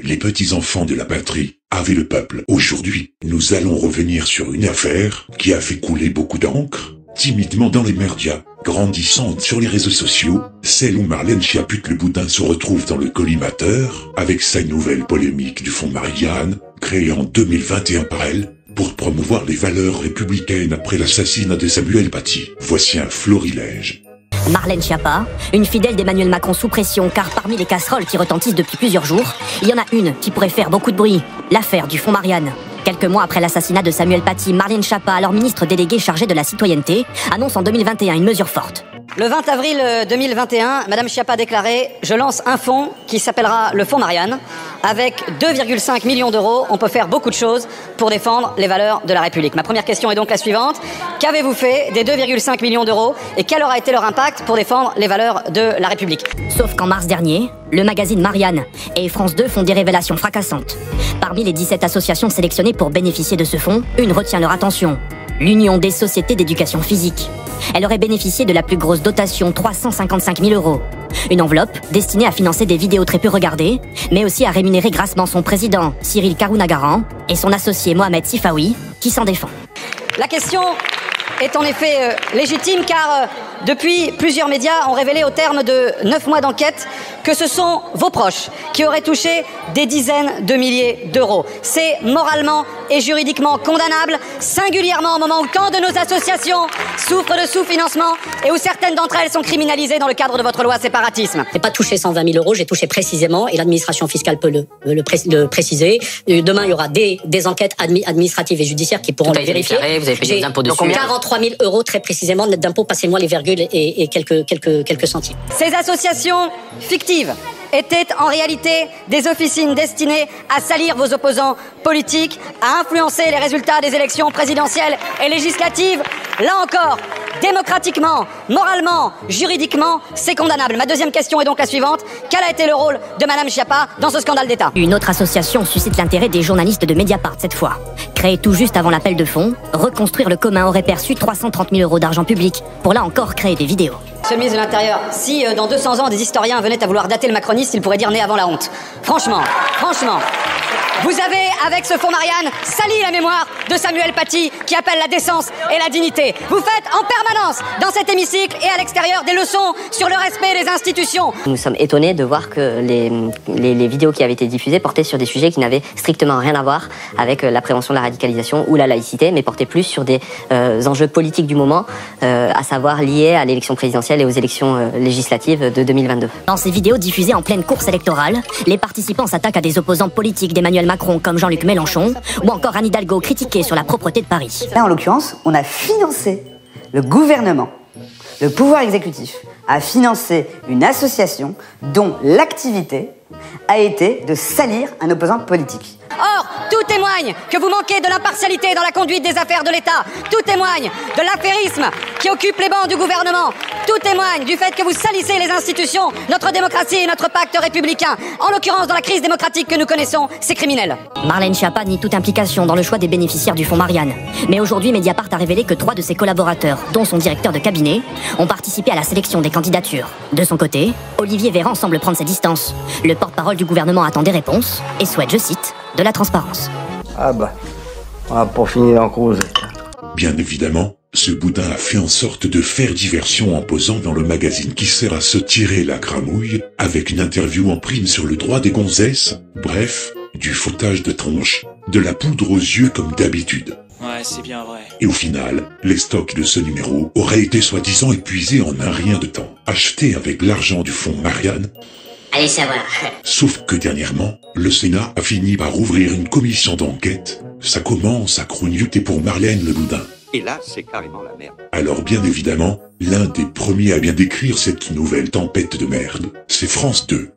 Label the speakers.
Speaker 1: les petits-enfants de la patrie, avait le peuple. Aujourd'hui, nous allons revenir sur une affaire qui a fait couler beaucoup d'encre, timidement dans les médias, grandissante sur les réseaux sociaux, celle où Marlène Schiappa le boudin se retrouve dans le collimateur, avec sa nouvelle polémique du fonds Marianne, créé en 2021 par elle, pour promouvoir les valeurs républicaines après l'assassinat de Samuel Paty. Voici un florilège.
Speaker 2: Marlène Schiappa, une fidèle d'Emmanuel Macron sous pression, car parmi les casseroles qui retentissent depuis plusieurs jours, il y en a une qui pourrait faire beaucoup de bruit, l'affaire du fonds Marianne. Quelques mois après l'assassinat de Samuel Paty, Marlène Schiappa, alors ministre déléguée chargée de la citoyenneté, annonce en 2021 une mesure forte.
Speaker 3: Le 20 avril 2021, Madame Schiappa a déclaré « Je lance un fonds qui s'appellera le fonds Marianne. Avec 2,5 millions d'euros, on peut faire beaucoup de choses pour défendre les valeurs de la République. » Ma première question est donc la suivante. Qu'avez-vous fait des 2,5 millions d'euros et quel aura été leur impact pour défendre les valeurs de la République?
Speaker 2: Sauf qu'en mars dernier, le magazine Marianne et France 2 font des révélations fracassantes. Parmi les 17 associations sélectionnées pour bénéficier de ce fonds, une retient leur attention. L'Union des sociétés d'éducation physique. Elle aurait bénéficié de la plus grosse dotation, 355 000 €. Une enveloppe destinée à financer des vidéos très peu regardées, mais aussi à rémunérer grassement son président, Cyril Karounagaran, et son associé Mohamed Sifawi, qui s'en défend.
Speaker 3: La question est en effet légitime car depuis plusieurs médias ont révélé au terme de 9 mois d'enquête que ce sont vos proches qui auraient touché des dizaines de milliers d'euros. C'est moralement et juridiquement condamnable, singulièrement au moment où tant de nos associations souffrent de sous-financement et où certaines d'entre elles sont criminalisées dans le cadre de votre loi séparatisme.
Speaker 4: Je n'ai pas touché 120 000 €, j'ai touché précisément, et l'administration fiscale peut le préciser. Demain, il y aura des enquêtes administratives et judiciaires qui pourront le vérifier.
Speaker 5: Vous avez payé des impôts dessus.
Speaker 4: 43 000 € très précisément, net d'impôts, passez-moi les virgules et quelques centimes.
Speaker 3: Ces associations fictives étaient en réalité des officines destinées à salir vos opposants politiques, à influencer les résultats des élections présidentielles et législatives. Là encore, démocratiquement, moralement, juridiquement, c'est condamnable. Ma deuxième question est donc la suivante. Quel a été le rôle de Madame Schiappa dans ce scandale d'État?
Speaker 2: Une autre association suscite l'intérêt des journalistes de Mediapart cette fois. Créée tout juste avant l'appel de fonds, Reconstruire le commun aurait perçu 330 000 € d'argent public pour là encore créer des vidéos.
Speaker 3: Monsieur le ministre de l'Intérieur, si dans 200 ans des historiens venaient à vouloir dater le macronisme, ils pourraient dire né avant la honte. Franchement, vous avez, avec ce fonds Marianne, sali la mémoire de Samuel Paty, qui appelle la décence et la dignité. Vous faites en permanence, dans cet hémicycle et à l'extérieur, des leçons sur le respect des institutions.
Speaker 5: Nous sommes étonnés de voir que les vidéos qui avaient été diffusées portaient sur des sujets qui n'avaient strictement rien à voir avec la prévention de la radicalisation ou la laïcité, mais portaient plus sur des enjeux politiques du moment, à savoir liés à l'élection présidentielle et aux élections législatives de 2022.
Speaker 2: Dans ces vidéos diffusées en pleine course électorale, les participants s'attaquent à des opposants politiques d'Emmanuel Macron comme Jean-Luc Mélenchon ou encore Anne Hidalgo critiquée sur la propreté de Paris.
Speaker 6: Là, en l'occurrence, on a financé le gouvernement, le pouvoir exécutif, a financé une association dont l'activité a été de salir un opposant politique.
Speaker 3: Or, tout témoigne que vous manquez de l'impartialité dans la conduite des affaires de l'État. Tout témoigne de l'affairisme qui occupe les bancs du gouvernement. Tout témoigne du fait que vous salissez les institutions, notre démocratie et notre pacte républicain. En l'occurrence, dans la crise démocratique que nous connaissons, c'est criminel.
Speaker 2: Marlène Schiappa nie toute implication dans le choix des bénéficiaires du fonds Marianne. Mais aujourd'hui, Mediapart a révélé que 3 de ses collaborateurs, dont son directeur de cabinet, ont participé à la sélection des candidatures. De son côté, Olivier Véran semble prendre ses distances. Le porte-parole du gouvernement attend des réponses et souhaite, je cite, de la transparence.
Speaker 7: Ah bah, on va pour finir en cause.
Speaker 1: Bien évidemment, ce boudin a fait en sorte de faire diversion en posant dans le magazine qui sert à se tirer la gramouille, avec une interview en prime sur le droit des gonzesses, bref, du foutage de tronche, de la poudre aux yeux comme d'habitude.
Speaker 8: Ouais, c'est bien vrai.
Speaker 1: Et au final, les stocks de ce numéro auraient été soi-disant épuisés en un rien de temps, achetés avec l'argent du fonds Marianne.
Speaker 5: Allez savoir.
Speaker 1: Sauf que dernièrement, le Sénat a fini par ouvrir une commission d'enquête. Ça commence à crognoter pour Marlène le boudin.
Speaker 9: Et là, c'est carrément la merde.
Speaker 1: Alors bien évidemment, l'un des premiers à bien décrire cette nouvelle tempête de merde, c'est France 2.